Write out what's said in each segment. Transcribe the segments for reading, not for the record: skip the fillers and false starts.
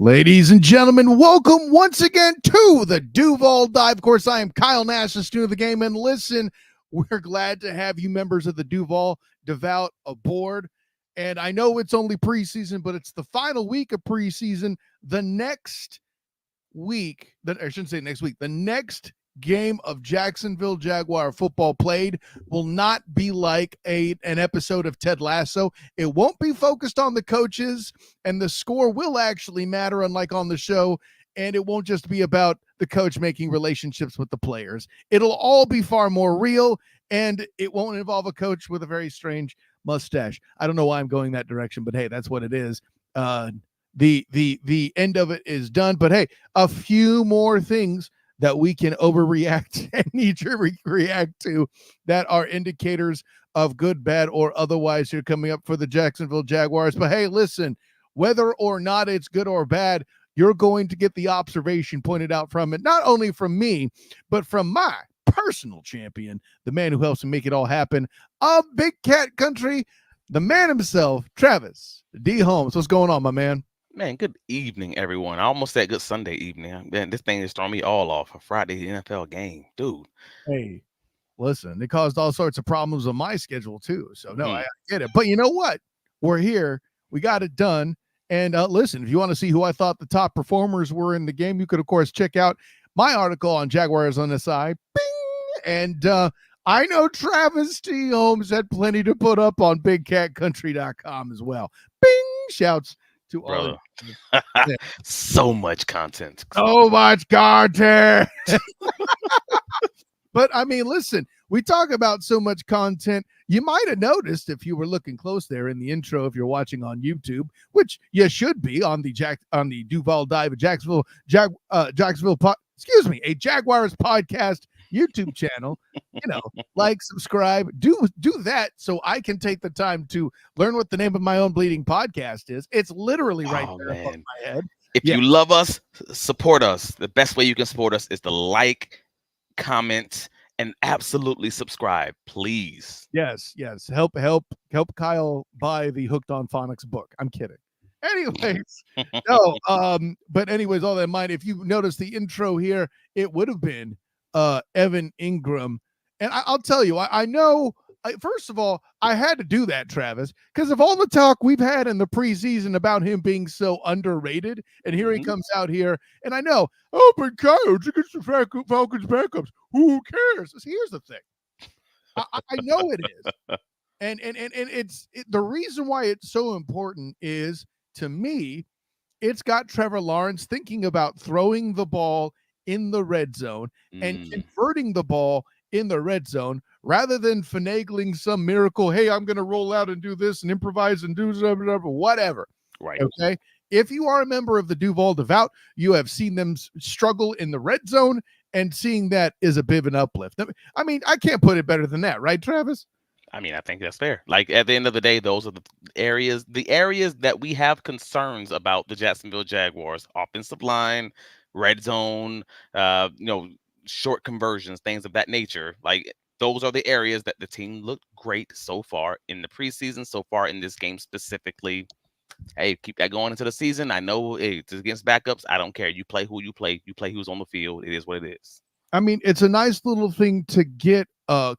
Ladies and gentlemen, welcome once again to the Duval Dive. Of course, I am Kyle Nash, the student of the game. And listen, we're glad to have you members of the Duval Devout aboard. And I know it's only preseason, but it's the final week of preseason. The next week, I shouldn't say next week, the next game of Jacksonville Jaguar football played will not be like an episode of Ted Lasso. It won't be focused on the coaches, and the score will actually matter, unlike on the show. And it won't just be about the coach making relationships with the players. It'll all be far more real, and it won't involve a coach with a very strange mustache. I don't know why I'm going that direction, but hey, that's what it is. The end of it is done, but hey, a few more things that we can overreact and need to react to that are indicators of good, bad, or otherwise here coming up for the Jacksonville Jaguars. But hey, listen, whether or not it's good or bad, you're going to get the observation pointed out from it, not only from me, but from my personal champion, the man who helps me make it all happen of Big Cat Country, the man himself, Travis D. Holmes. What's going on, my man? Man, good evening, everyone. I almost said good Sunday evening. Man, this thing is throwing me all off. A Friday NFL game, dude. Hey, listen, it caused all sorts of problems on my schedule too. So no, I get it. But you know what? We're here. We got it done. And listen, if you want to see who I thought the top performers were in the game, you could, of course, check out my article on Jaguars on the side. Bing! And I know Travis T. Holmes had plenty to put up on BigCatCountry.com as well. Bing! Shouts to all. So much content. So much content. But I mean, listen, we talk about so much content. You might have noticed if you were looking close there in the intro, if you're watching on YouTube, which you should be on the Duval Dive, a Jacksonville a Jaguars podcast YouTube channel. You know, like, subscribe, do that so I can take the time to learn what the name of my own bleeding podcast is. It's literally right there above my head. If you love us, support us. The best way you can support us is to like, comment, and absolutely subscribe, please. Yes. Help Kyle buy the Hooked on Phonics book. I'm kidding. Anyways, no. But anyways, all that in mind, if you notice the intro here, it would have been Evan Ingram, and I'll tell you, I know. First of all, I had to do that, Travis, because of all the talk we've had in the preseason about him being so underrated, and here he comes out here, and I know, but Kyle, it's against the Falcons backups. Who cares? Here's the thing. I know it is, and it's the reason why it's so important is, to me, it's got Trevor Lawrence thinking about throwing the ball in the red zone and converting the ball in the red zone, rather than finagling some miracle. Hey, I'm going to roll out and do this and improvise and do whatever. Right. Okay. If you are a member of the Duval Devout, you have seen them struggle in the red zone, and seeing that is a bit of an uplift. I mean, I can't put it better than that, right, Travis? I mean, I think that's fair. Like, at the end of the day, those are the areas that we have concerns about the Jacksonville Jaguars: offensive line, red zone, short conversions, things of that nature. Like, those are the areas that the team looked great so far in the preseason, so far in this game specifically. Hey, keep that going into the season. I know it's against backups. I don't care. You play who you play. You play who's on the field. It is what it is. I mean, it's a nice little thing to get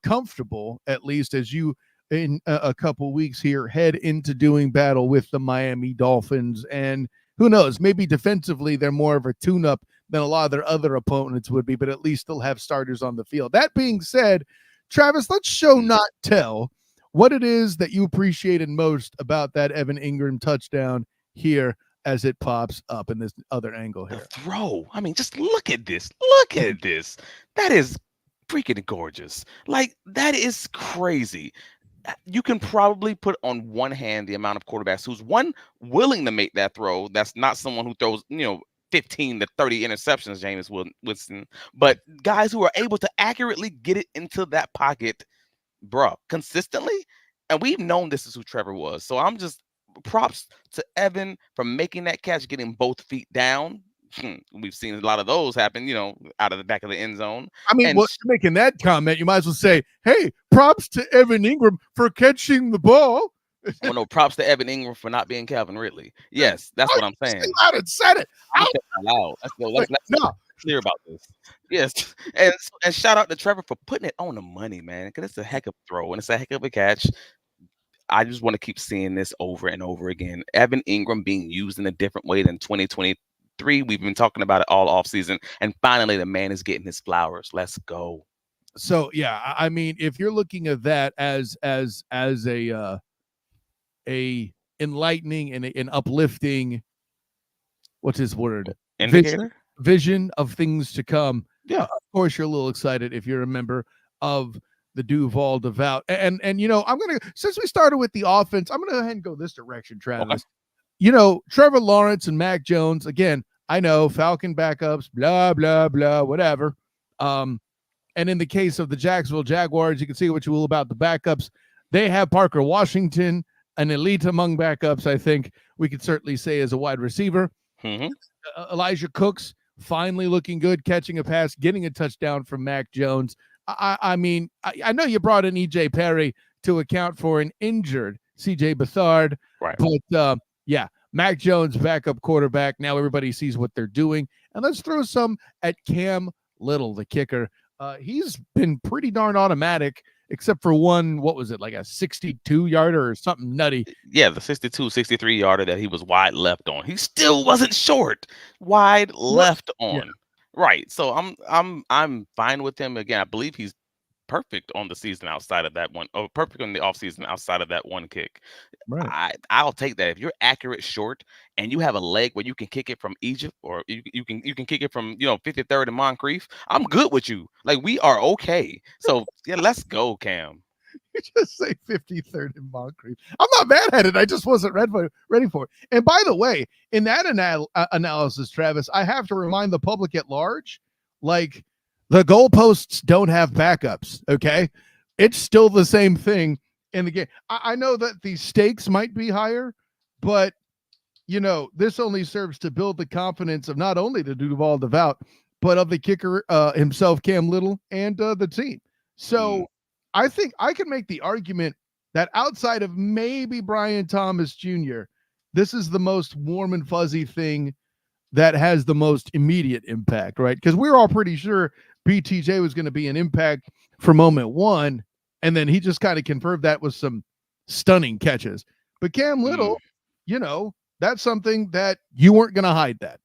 comfortable, at least as you, in a couple weeks here, head into doing battle with the Miami Dolphins. And who knows, maybe defensively they're more of a tune-up than a lot of their other opponents would be, but at least they'll have starters on the field. That being said, Travis, let's show, not tell, what it is that you appreciated most about that Evan Ingram touchdown here as it pops up in this other angle here. The throw. I mean, just look at this. Look at this. That is freaking gorgeous. Like, that is crazy. You can probably put on one hand the amount of quarterbacks who's willing to make that throw. That's not someone who throws, 15 to 30 interceptions, Jameis Winston, but guys who are able to accurately get it into that pocket, consistently. And we've known this is who Trevor was. So I'm just, props to Evan for making that catch, getting both feet down. We've seen a lot of those happen, out of the back of the end zone. I mean, you're making that comment, you might as well say, hey, props to Evan Ingram for catching the ball. Well, no props to Evan Ingram for not being Calvin Ridley. Yes, that's Oh, what I'm you stay saying. loud and said it. I'm Out. saying it out loud. Let's go. Wait, Let's no. be clear about this. Yes, and shout out to Trevor for putting it on the money, man. Because it's a heck of a throw and it's a heck of a catch. I just want to keep seeing this over and over again. Evan Ingram being used in a different way than 2023. We've been talking about it all off season, and finally the man is getting his flowers. Let's go. So yeah, I mean, if you're looking at that as a enlightening and an uplifting, what's his word? Indicator. Vision of things to come. Yeah. Of course, you're a little excited if you're a member of the Duval Devout. And I'm gonna, since we started with the offense, I'm gonna go ahead and go this direction, Travis. Okay. Trevor Lawrence and Mac Jones. Again, I know Falcon backups, blah blah blah, whatever. And in the case of the Jacksonville Jaguars, you can see what you will about the backups. They have Parker Washington, an elite among backups, I think we could certainly say, as a wide receiver. Mm-hmm. Elijah Cooks finally looking good, catching a pass, getting a touchdown from Mac Jones. I mean, I know you brought in E.J. Perry to account for an injured C.J. Beathard, right? But yeah, Mac Jones, backup quarterback. Now everybody sees what they're doing. And let's throw some at Cam Little, the kicker. He's been pretty darn automatic, except for one, what was it, like a 62-yarder or something nutty? Yeah, the 62, 63-yarder that he was wide left on. He still wasn't short. Wide left on. Yeah. Right. So I'm fine with him. Again, I believe he's perfect on the season outside of that one. Oh, perfect on the offseason outside of that one kick. Right. I'll take that. If you're accurate short and you have a leg where you can kick it from Egypt, or you can kick it from 53rd and Moncrief, I'm good with you. Like, we are okay. So yeah, let's go, Cam. You just say 53rd and Moncrief. I'm not mad at it. I just wasn't ready for it. And by the way, in that analysis, Travis, I have to remind the public at large, like, the goalposts don't have backups, okay? It's still the same thing in the game. I know that the stakes might be higher, but, this only serves to build the confidence of not only the Duval Devout, but of the kicker himself, Cam Little, and the team. So I think I can make the argument that outside of maybe Brian Thomas Jr., this is the most warm and fuzzy thing that has the most immediate impact, right? Because we're all pretty sure BTJ was going to be an impact for moment one, and then he just kind of confirmed that with some stunning catches. But Cam Little, that's something that you weren't going to hide that,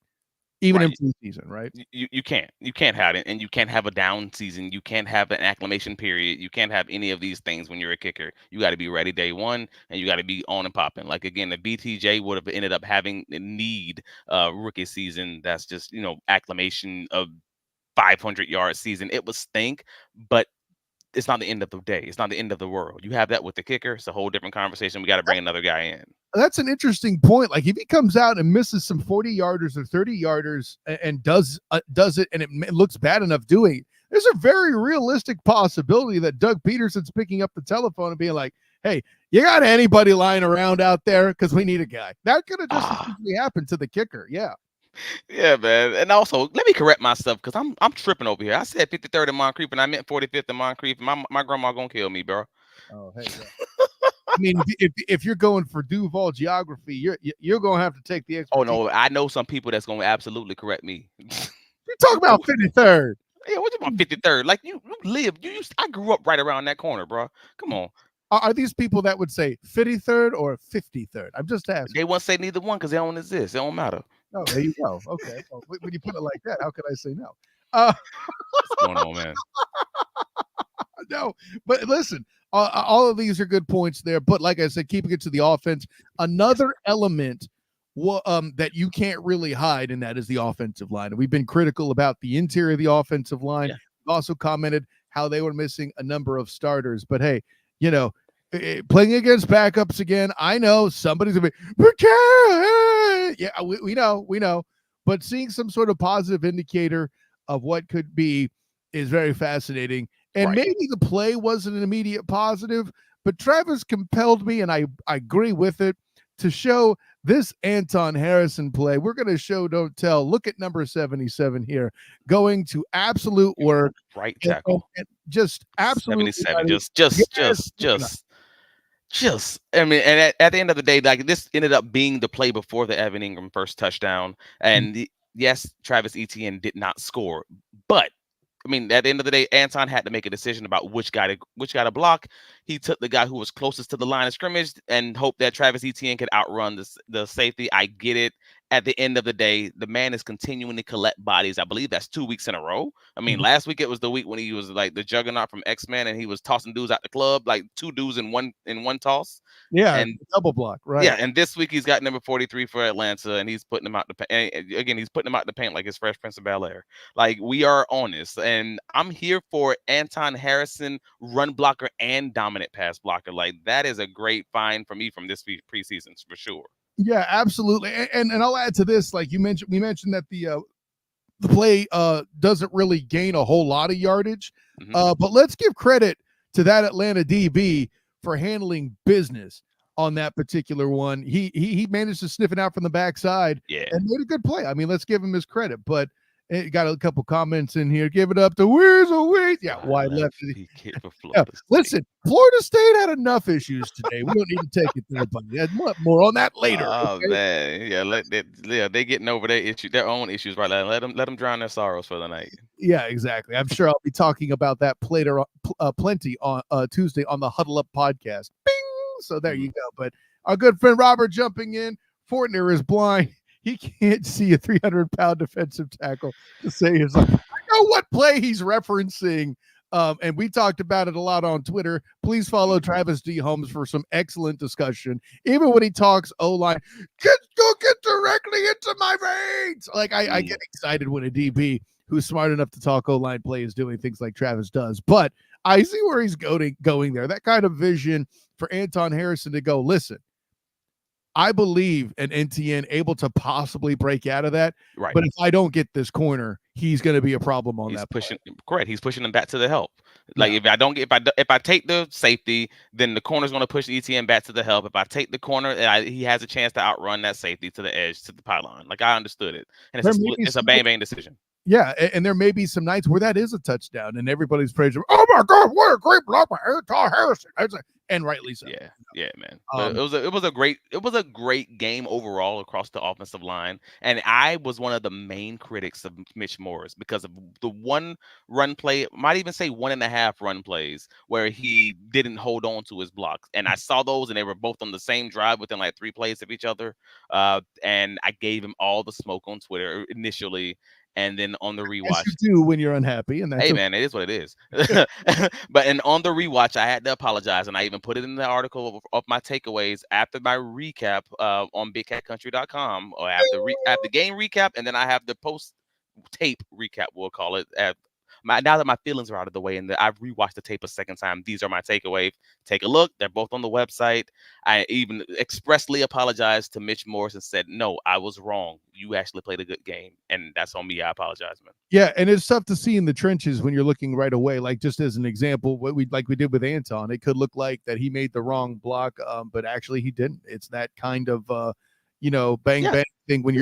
even in preseason, right? You can't hide it, and you can't have a down season. You can't have an acclimation period. You can't have any of these things when you're a kicker. You got to be ready day one, and you got to be on and popping. Like, again, the BTJ would have ended up having need rookie season. That's just acclimation of 500-yard season. It would stink, but it's not the end of the day. It's not the end of the world. You have that with the kicker. It's a whole different conversation. We got to bring another guy in. That's an interesting point. Like, if he comes out and misses some 40-yarders or 30-yarders and does it, and it looks bad enough doing it, there's a very realistic possibility that Doug Peterson's picking up the telephone and being like, hey, you got anybody lying around out there? Because we need a guy. That could have just easily happened to the kicker. Yeah. Yeah, man. And also, let me correct myself, because I'm tripping over here. I said 53rd and Moncrief, and I meant 45th and Moncrief. My grandma gonna kill me, bro. Oh, hey. Yeah. I mean, if you're going for Duval geography, you're gonna have to take the expertise. Oh no, I know some people that's gonna absolutely correct me. You're talking about 53rd. Yeah, what you about 53rd? Like, you live. I grew up right around that corner, bro. Come on. Are these people that would say 53rd or 53rd? I'm just asking. They won't say neither one because they don't exist. It don't matter. Oh, there you go. Okay. Well, when you put it like that, how could I say no? What's going on, man? No, but listen, all of these are good points there. But like I said, keeping it to the offense, another element that you can't really hide, and that is the offensive line. And we've been critical about the interior of the offensive line. Yeah. We've also commented how they were missing a number of starters. But hey, playing against backups again, I know somebody's gonna be, yeah, we know, but seeing some sort of positive indicator of what could be is very fascinating. And maybe the play wasn't an immediate positive, but Travis compelled me, and I agree with it, to show this Anton Harrison play. We're going to show, don't tell. Look at number 77 here, going to absolute work. Right tackle. And just absolutely. 77. Just. just, I mean, and at the end of the day, like this ended up being the play before the Evan Ingram first touchdown. Mm. And yes, Travis Etienne did not score, but I mean, at the end of the day, Anton had to make a decision about which guy to block. He took the guy who was closest to the line of scrimmage and hoped that Travis Etienne could outrun the safety. I get it. At the end of the day, the man is continuing to collect bodies. I believe that's 2 weeks in a row. I mean, Mhm. last week it was the week when he was like the juggernaut from X-Men and he was tossing dudes out the club, like two dudes in one toss. Yeah, And double block, yeah, right? and this week he's got number 43 for Atlanta, and he's putting him out the paint. Again, he's putting him out the paint like his Fresh Prince of Bel-Air. Like we are honest, and I'm here for Anton Harrison, run blocker and dominant pass blocker. Like that is a great find for me from this preseason for sure. Yeah, absolutely. And I'll add to this, like we mentioned that the play doesn't really gain a whole lot of yardage. Hmm. But let's give credit to that Atlanta DB for handling business on that particular one. He managed to sniff it out from the backside Yeah. and made a good play. I mean, let's give him his credit. But it got a couple comments in here. Give it up to Weasel Wade. Yeah, wide left. For Yeah. Florida State. Listen, Florida State had enough issues today. We don't need to take it there, buddy. More on that later. Oh Okay? man, yeah, they getting over their own issues right now. Let them drown their sorrows for the night. Yeah, exactly. I'm sure I'll be talking about that later, plenty on Tuesday on the Huddle Up podcast. Bing! So there you go. But our good friend Robert jumping in. Fortner is blind. He can't see a 300-pound defensive tackle to say his life. I know what play he's referencing. And we talked about it a lot on Twitter. Please follow Travis D. Holmes for some excellent discussion. Even when he talks O-line, go get directly into my veins. Like I get excited when a DB who's smart enough to talk O-line play is doing things like Travis does. But I see where he's going there. That kind of vision for Anton Harrison to go, listen, I believe an NTN able to possibly break out of that. Right. But if I don't get this corner, he's going to be a problem on that. Pushing correct. He's pushing them back to the help. Like if I take the safety, then the corner's going to push the ETN back to the help. If I take the corner, he has a chance to outrun that safety to the edge to the pylon. Like I understood it, and it's a bang bang decision. Yeah, and there may be some nights where that is a touchdown, and everybody's praising. Oh my God, what a great block by Anton Harrison! And rightly so. Yeah, man. It was a great game overall across the offensive line, and I was one of the main critics of Mitch Morris because of the one run play, might even say 1.5 run plays where he didn't hold on to his blocks, and I saw those, and they were both on the same drive within like 3 plays of each other, and I gave him all the smoke on Twitter initially. And then on the rewatch, you do when you're unhappy, and that's hey man, it is what it is. But and on the rewatch, I had to apologize, and I even put it in the article of my takeaways after my recap on BigCatCountry.com, or I have the game recap, and then I have the post tape recap, we'll call it. Now that my feelings are out of the way and that I've rewatched the tape a second time, these are my takeaways. Take a look. They're both on the website. I even expressly apologized to Mitch Morris and said, no, I was wrong. You actually played a good game. And that's on me. I apologize, man. Yeah, and it's tough to see in the trenches when you're looking right away. Like just as an example, what we did with Anton, it could look like that he made the wrong block, but actually he didn't. It's that kind of bang bang thing when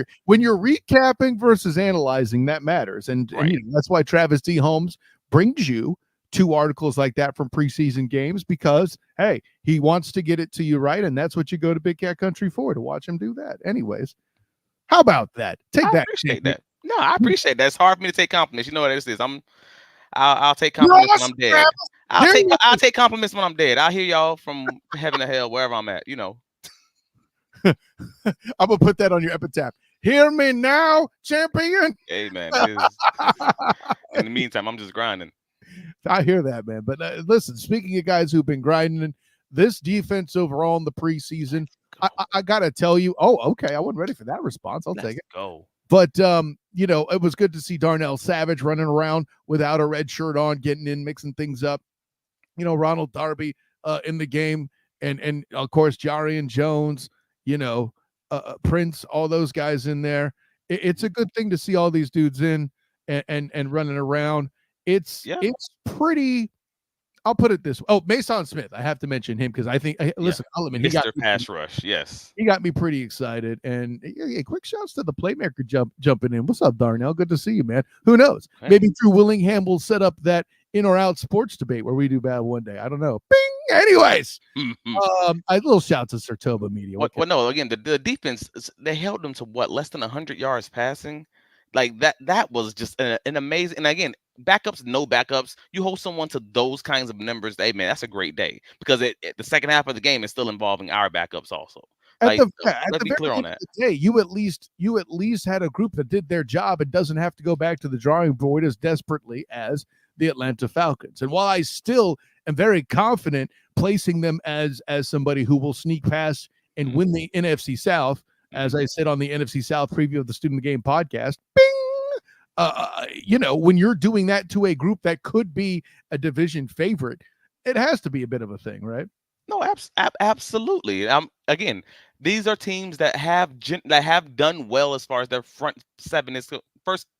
you're recapping versus analyzing, that matters. And that's why Travis D. Holmes brings you 2 articles like that from preseason games, because hey, he wants to get it to you right, and that's what you go to Big Cat Country for, to watch him do that. Anyways, how about that? I appreciate that. No, I appreciate that. It's hard for me to take compliments. You know what this is. I'll take compliments when I'm dead. I'll take compliments when I'm dead. I'll hear y'all from heaven to hell, wherever I'm at, I'm gonna put that on your epitaph. Hear me now, champion. Hey man. In the meantime, I'm just grinding. I hear that, man. But listen, speaking of guys who've been grinding, this defense overall in the preseason, I gotta tell you. Oh, okay. I wasn't ready for that response. I'll take it. Go. But it was good to see Darnell Savage running around without a red shirt on, getting in, mixing things up. Ronald Darby in the game, and of course Jarian Jones. Prince, all those guys in there. It's a good thing to see all these dudes in and running around. It's pretty. I'll put it this way. Oh, Mason Smith. I have to mention him because I think. Listen, I'll admit, Mr. Pass Rush. Yes, he got me pretty excited. And quick shouts to the playmaker jumping in. What's up, Darnell? Good to see you, man. Who knows? Maybe Drew Willingham will set up that in or out sports debate where we do bad one day. I don't know. Bing. Anyways, I little shout to Sartoba Media. Well, no, again, the defense, they held them to what, less than 100 yards passing? Like that was just an amazing. And again, backups, no backups. You hold someone to those kinds of numbers, hey man, that's a great day because the second half of the game is still involving our backups also. At Like, the let's be clear very on end that. of the day, you at least had a group that did their job and doesn't have to go back to the drawing board as desperately as the Atlanta Falcons. And while I still am very confident placing them as somebody who will sneak past and win the NFC South, as I said on the NFC South preview of the Student of the Game podcast, bing, when you're doing that to a group that could be a division favorite, it has to be a bit of a thing, right? No, absolutely. Again, these are teams that have done well as far as their front seven is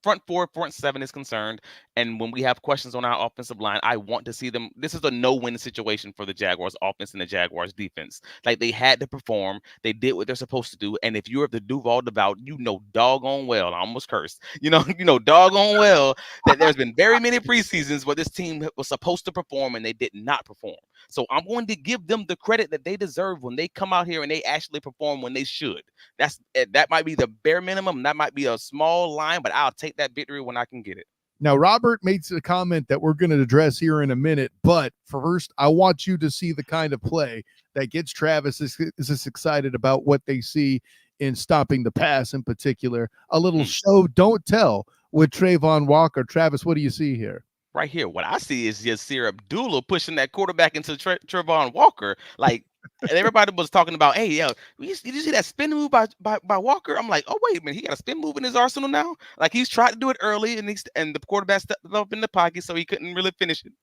front four, front seven is concerned. And when we have questions on our offensive line, I want to see them. This is a no-win situation for the Jaguars offense and the Jaguars defense. Like they had to perform, they did what they're supposed to do. And if you're the Duval devout, you know doggone well, I almost cursed. You know doggone well that there's been very many preseasons where this team was supposed to perform and they did not perform. So I'm going to give them the credit that they deserve when they come out here and they actually perform when they should. That might be the bare minimum. That might be a small line, but I'll take that victory when I can get it. Now, Robert makes a comment that we're going to address here in a minute, but first, I want you to see the kind of play that gets Travis is excited about what they see in stopping the pass in particular. A little show, don't tell with Trayvon Walker. Travis, what do you see here? Right here, what I see is Yasir Abdullah pushing that quarterback into Trayvon Walker. Like everybody was talking about, hey, yo, did you see that spin move by Walker? I'm like, oh wait a minute, he got a spin move in his arsenal now. Like he's tried to do it early, and the quarterback stepped up in the pocket, so he couldn't really finish it.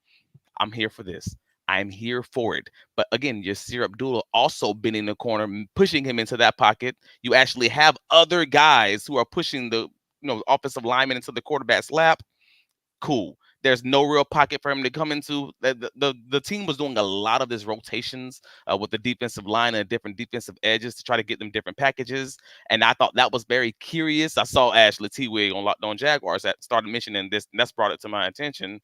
I'm here for this. I'm here for it. But again, Yasir Abdullah also been in the corner, pushing him into that pocket. You actually have other guys who are pushing the offensive lineman into the quarterback's lap. Cool. There's no real pocket for him to come into. The team was doing a lot of this rotations with the defensive line and different defensive edges to try to get them different packages. And I thought that was very curious. I saw Ashley T-Wig on Locked On Jaguars that started mentioning this, and that's brought it to my attention.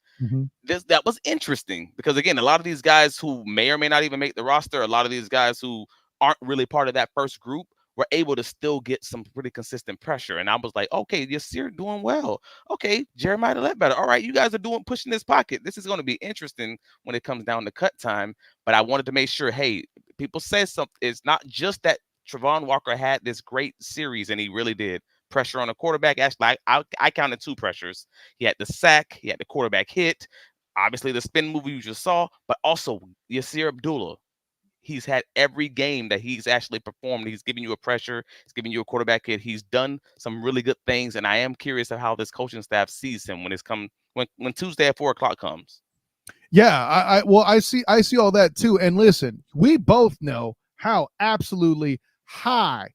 That was interesting because, again, a lot of these guys who may or may not even make the roster, a lot of these guys who aren't really part of that first group, were able to still get some pretty consistent pressure. And I was like, okay, you're doing well. Okay, Jeremiah Ledbetter. All right, you guys are pushing this pocket. This is going to be interesting when it comes down to cut time. But I wanted to make sure, hey, people say something. It's not just that Trayvon Walker had this great series, and he really did. Pressure on the quarterback. Actually, I counted 2 pressures. He had the sack. He had the quarterback hit. Obviously, the spin move you just saw, but also Yasir Abdullah. He's had every game that he's actually performed. He's giving you a pressure. He's giving you a quarterback hit. He's done some really good things, and I am curious of how this coaching staff sees him when Tuesday at 4:00 comes. Yeah, I see all that too. And listen, we both know how absolutely high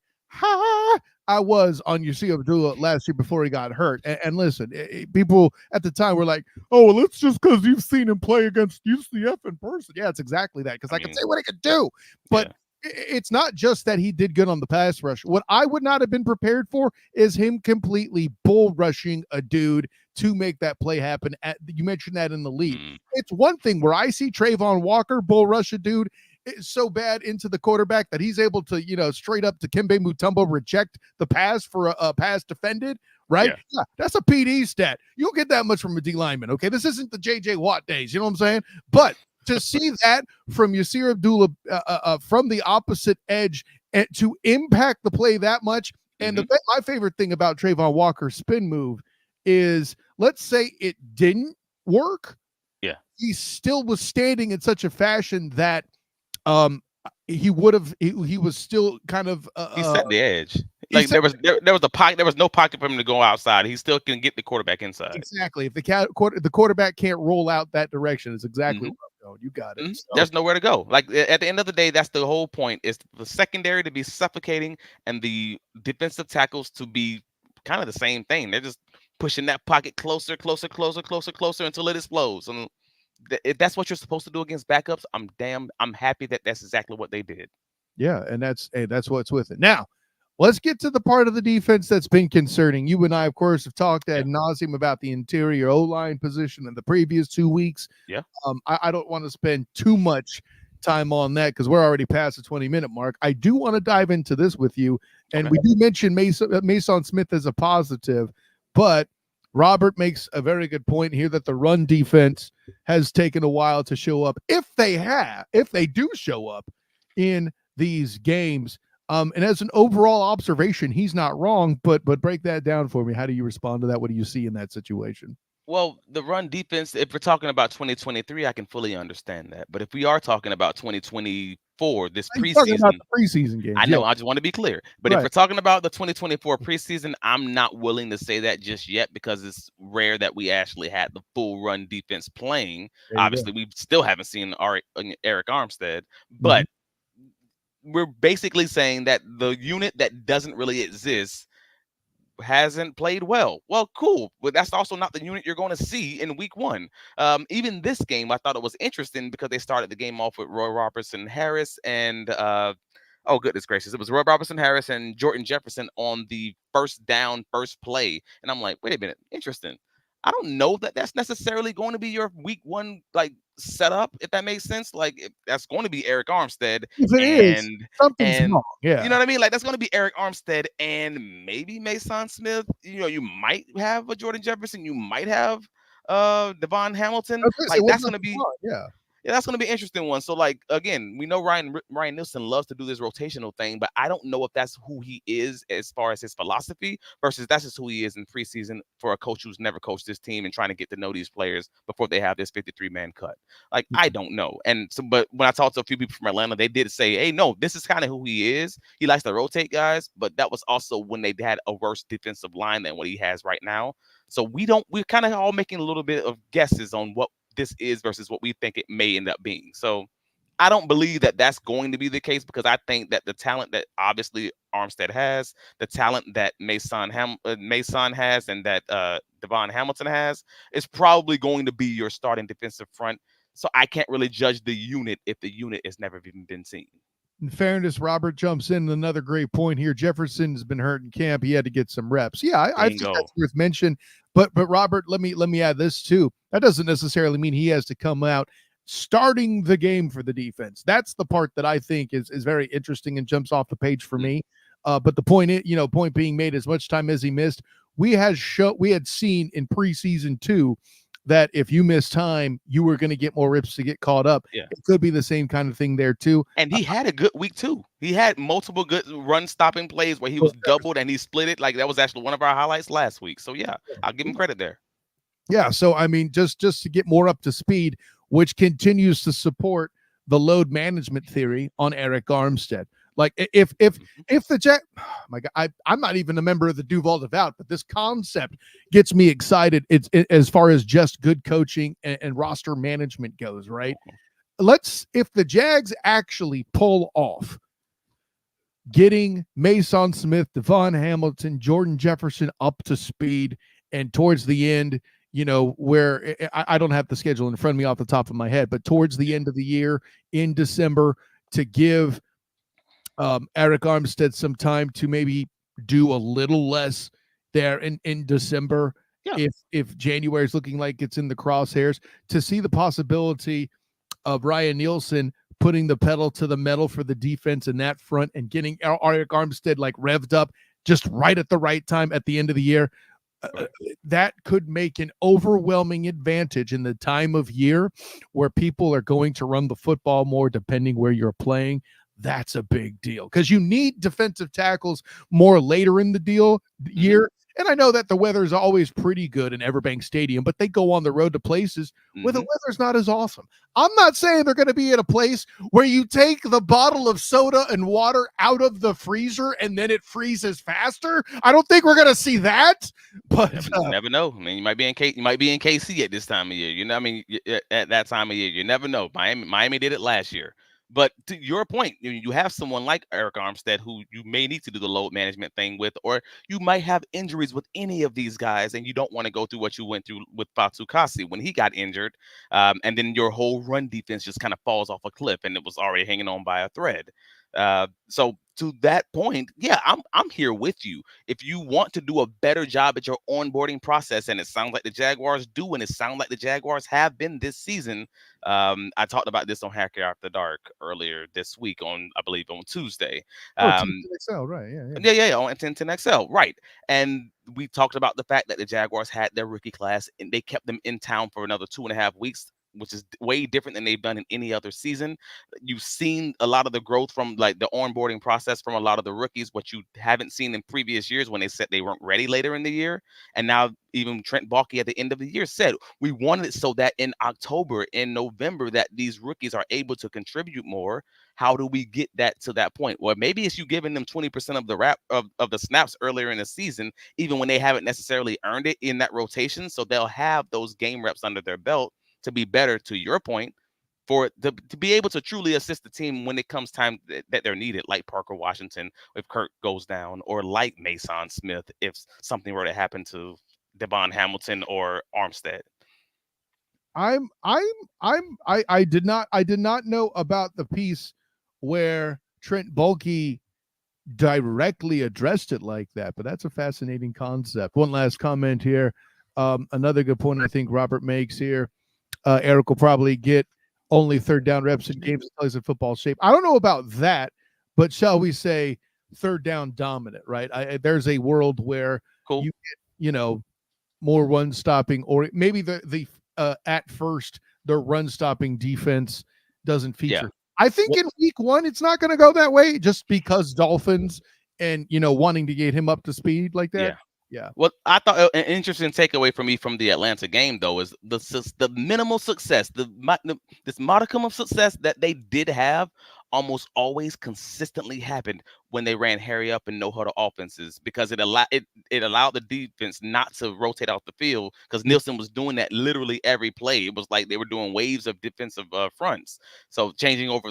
I was on Yasir Abdullah last year before he got hurt. And listen, people at the time were like, oh, well, it's just because you've seen him play against UCF in person. Yeah, it's exactly that, because I can say what he could do. But it's not just that he did good on the pass rush. What I would not have been prepared for is him completely bull rushing a dude to make that play happen. You mentioned that in the lead. It's one thing where I see Trayvon Walker bull rush a dude is so bad into the quarterback that he's able to, straight up to Kimbe Mutombo reject the pass for a pass defended, right? Yeah, that's a PD stat. You'll get that much from a D lineman, okay? This isn't the J.J. Watt days, you know what I'm saying? But to see that from Yasir Abdullah from the opposite edge and to impact the play that much, and my favorite thing about Trayvon Walker's spin move is, let's say it didn't work, he still was standing in such a fashion that he was still kind of he set the edge. Like there was a pocket. There was no pocket for him to go outside. He still can get the quarterback inside. Exactly. If the quarterback can't roll out that direction, it's exactly where I'm going. You got it. So. There's nowhere to go. Like at the end of the day, that's the whole point. Is the secondary to be suffocating and the defensive tackles to be kind of the same thing. They're just pushing that pocket closer until it explodes. And if that's what you're supposed to do against backups, I'm happy that that's exactly what they did. Yeah, and that's what's with it. Now, let's get to the part of the defense that's been concerning. You and I, of course, have talked Yeah. ad nauseum about the interior O-line position in the previous 2 weeks. Yeah. I don't want to spend too much time on that because we're already past the 20-minute mark. I do want to dive into this with you, and Okay. we do mention Mason Smith as a positive, but Robert makes a very good point here that the run defense has taken a while to show up. If they do show up in these games. And as an overall observation, he's not wrong, but break that down for me. How do you respond to that? What do you see in that situation? Well, the run defense, if we're talking about 2023, I can fully understand that. But if we are talking about 2024, this I'm talking about preseason, the preseason I games. Yeah, know, I just want to be clear. But if right. we're talking about the 2024 preseason, I'm not willing to say that just yet because it's rare that we actually had the full run defense playing. There you go. Obviously, we still haven't seen Eric Armstead, Mhm. but we're basically saying that the unit that doesn't really exist hasn't played well. Well, cool. But that's also not the unit you're going to see in week one. Even this game, I thought it was interesting because they started the game off with Roy Robertson Harris and oh goodness gracious, it was Roy Robertson Harris and Jordan Jefferson on the first down, first play. And I'm like, wait a minute, interesting. I don't know that that's necessarily going to be your week one like setup, if that makes sense. Like if that's going to be Eric Armstead If it is, and something's and wrong. you Yeah. know what I mean? Like that's going to be Eric Armstead and maybe Mason Smith. You know, you might have a Jordan Jefferson. You might have Devon Hamilton. I was gonna say, Like what that's about going to be Devon? Yeah. yeah, that's going to be an interesting one. So, like again, we know Ryan Nielsen loves to do this rotational thing, but I don't know if that's who he is as far as his philosophy versus that's just who he is in preseason for a coach who's never coached this team and trying to get to know these players before they have this 53-man cut. Like I don't know. And so, but when I talked to a few people from Atlanta, they did say, "Hey, no, this is kind of who he is. He likes to rotate guys, but that was also when they had a worse defensive line than what he has right now." So we're kind of all making a little bit of guesses on what this is versus what we think it may end up being. So I don't believe that that's going to be the case because I think that the talent that obviously Armstead has, the talent that Mason has, and that Devon Hamilton has, is probably going to be your starting defensive front. So I can't really judge the unit if the unit has never even been seen. In fairness, Robert jumps in another great point here. Jefferson's been hurt in camp. He had to get some reps. Yeah, I think Bingo. that's worth mention. But Robert, let me add this too. That doesn't necessarily mean he has to come out starting the game for the defense. That's the part that I think is very interesting and jumps off the page for me. But the point point being made, as much time as he missed, we had seen in preseason too that if you miss time, you were going to get more rips to get caught up. Yeah. It could be the same kind of thing there too. And he had a good week too. He had multiple good run stopping plays where he was doubled and he split it. Like that was actually one of our highlights last week. So yeah, I'll give him credit there. Yeah, so I mean, just to get more up to speed, which continues to support the load management theory on Eric Armstead. Like if the Jack, oh my God, I'm not even a member of the Duval Devout, but this concept gets me excited. As far as just good coaching and roster management goes, right? If the Jags actually pull off getting Mason Smith, Devon Hamilton, Jordan Jefferson up to speed, and towards the end, where I don't have the schedule in front of me off the top of my head, but towards the end of the year in December to give Eric Armstead some time to maybe do a little less there in December. Yeah. If January is looking like it's in the crosshairs, to see the possibility of Ryan Nielsen putting the pedal to the metal for the defense in that front and getting Eric Armstead like revved up just right at the right time at the end of the year. Right. That could make an overwhelming advantage in the time of year where people are going to run the football more depending where you're playing. That's a big deal because you need defensive tackles more later in the year. And I know that the weather is always pretty good in Everbank Stadium, but they go on the road to places where the weather's not as awesome. I'm not saying they're going to be at a place where you take the bottle of soda and water out of the freezer and then it freezes faster. I don't think we're going to see that. But you never know. I mean, you might be in KC at this time of year. You know, I mean, at that time of year, you never know. Miami did it last year. But to your point, you have someone like Eric Armstead who you may need to do the load management thing with, or you might have injuries with any of these guys, and you don't want to go through what you went through with Fatu Kasi when he got injured, and then your whole run defense just kind of falls off a cliff, and it was already hanging on by a thread. So to that point, yeah, I'm here with you. If you want to do a better job at your onboarding process, and it sounds like the Jaguars do, and it sounds like the Jaguars have been this season. I talked about this on Hacker After Dark earlier this week I believe on Tuesday. Oh, Team Um, XL, right? Yeah. yeah, on 10 XL, right. And we talked about the fact that the Jaguars had their rookie class and they kept them in town for another 2.5 weeks, which is way different than they've done in any other season. You've seen a lot of the growth from like the onboarding process from a lot of the rookies, what you haven't seen in previous years when they said they weren't ready later in the year. And now even Trent Baalke at the end of the year said we wanted it so that in October, in November, that these rookies are able to contribute more. How do we get that to that point? Well, maybe it's you giving them 20% of the snaps earlier in the season, even when they haven't necessarily earned it in that rotation. So they'll have those game reps under their belt to be better, to your point, to be able to truly assist the team when it comes time that they're needed, like Parker Washington if Kirk goes down, or like Mason Smith if something were to happen to Devon Hamilton or Armstead. I did not know about the piece where Trent Baalke directly addressed it like that, but that's a fascinating concept. One last comment here. Another good point I think Robert makes here. Eric will probably get only third down reps in games until he's in football shape. I don't know about that, but shall we say third down dominant, right? There's a world where you get, more run stopping, or maybe the at first the run stopping defense doesn't feature. Yeah. I think in week one, it's not going to go that way just because Dolphins and, wanting to get him up to speed like that. Yeah. Well, I thought an interesting takeaway for me from the Atlanta game, though, is the minimal success, this modicum of success that they did have almost always consistently happened when they ran hurry up and no huddle offenses, because it allowed the defense not to rotate off the field, because Nielsen was doing that literally every play. It was like they were doing waves of defensive fronts. So changing over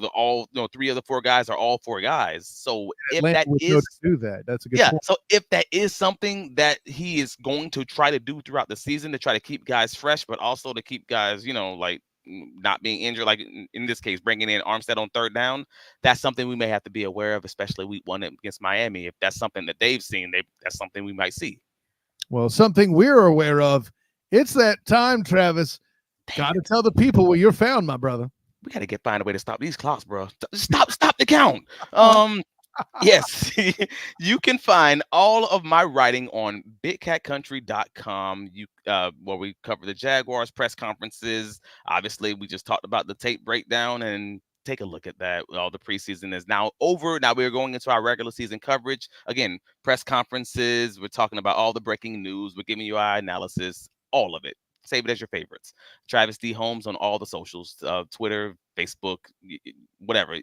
three of the four guys are all four guys. So if that is do that, that's a good point. So if that is something that he is going to try to do throughout the season to try to keep guys fresh, but also to keep guys, like not being injured, like in this case, bringing in Armstead on third down, that's something we may have to be aware of, especially week one against Miami. If that's something that they've seen, that's something we might see. Well, something we're aware of. It's that time, Travis. Got to tell the people where you're found, my brother. We got to find a way to stop these clocks, bro. Stop the count. Yes, you can find all of my writing on bigcatcountry.com. Where we cover the Jaguars press conferences. Obviously, we just talked about the tape breakdown, and take a look at that. All the preseason is now over. Now we're going into our regular season coverage. Again, press conferences. We're talking about all the breaking news. We're giving you our analysis, all of it. Save it as your favorites. Travis D. Holmes on all the socials, Twitter, Facebook, whatever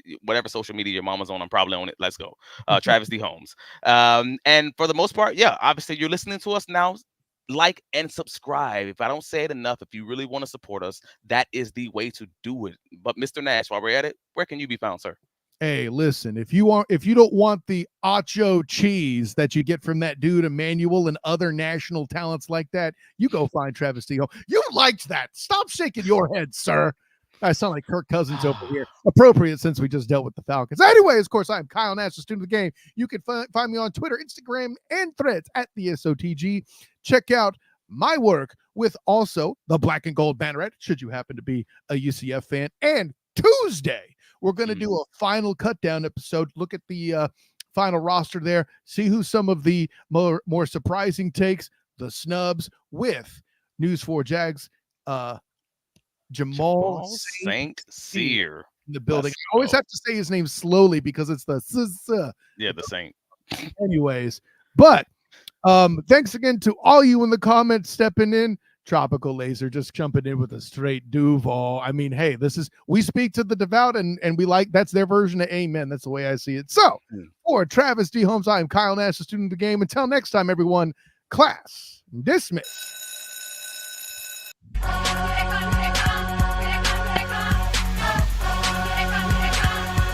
social media your mama's on, I'm probably on it. Let's go. Travis D. Holmes. And for the most part, yeah, obviously you're listening to us now. Like and subscribe. If I don't say it enough, if you really want to support us, that is the way to do it. But Mr. Nash, while we're at it, where can you be found, sir? Hey, listen, if you don't want the acho cheese that you get from that dude Emmanuel and other national talents like that, you go find Travis D. Holmes. You liked that. Stop shaking your head, sir. I sound like Kirk Cousins over here. Appropriate since we just dealt with the Falcons. Anyways, of course, I'm Kyle Nash, the student of the game. You can find me on Twitter, Instagram, and Threads at the SOTG. Check out my work with also the Black and Gold Banneret, should you happen to be a UCF fan. And Tuesday, we're going to do a final cut down episode. Look at the final roster there. See who some of the more surprising takes, the snubs, with News 4 Jags, Jamal St. Cyr in the building. I always have to say his name slowly because it's the the Saint. Anyways, but thanks again to all you in the comments stepping in. Tropical Laser just jumping in with a straight Duval. I mean, hey, we speak to the devout and we like, that's their version of amen. That's the way I see it. So for Travis D. Holmes, I am Kyle Nash, the student of the game. Until next time, everyone, class dismissed.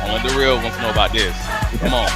Only the real ones know about this. Come on.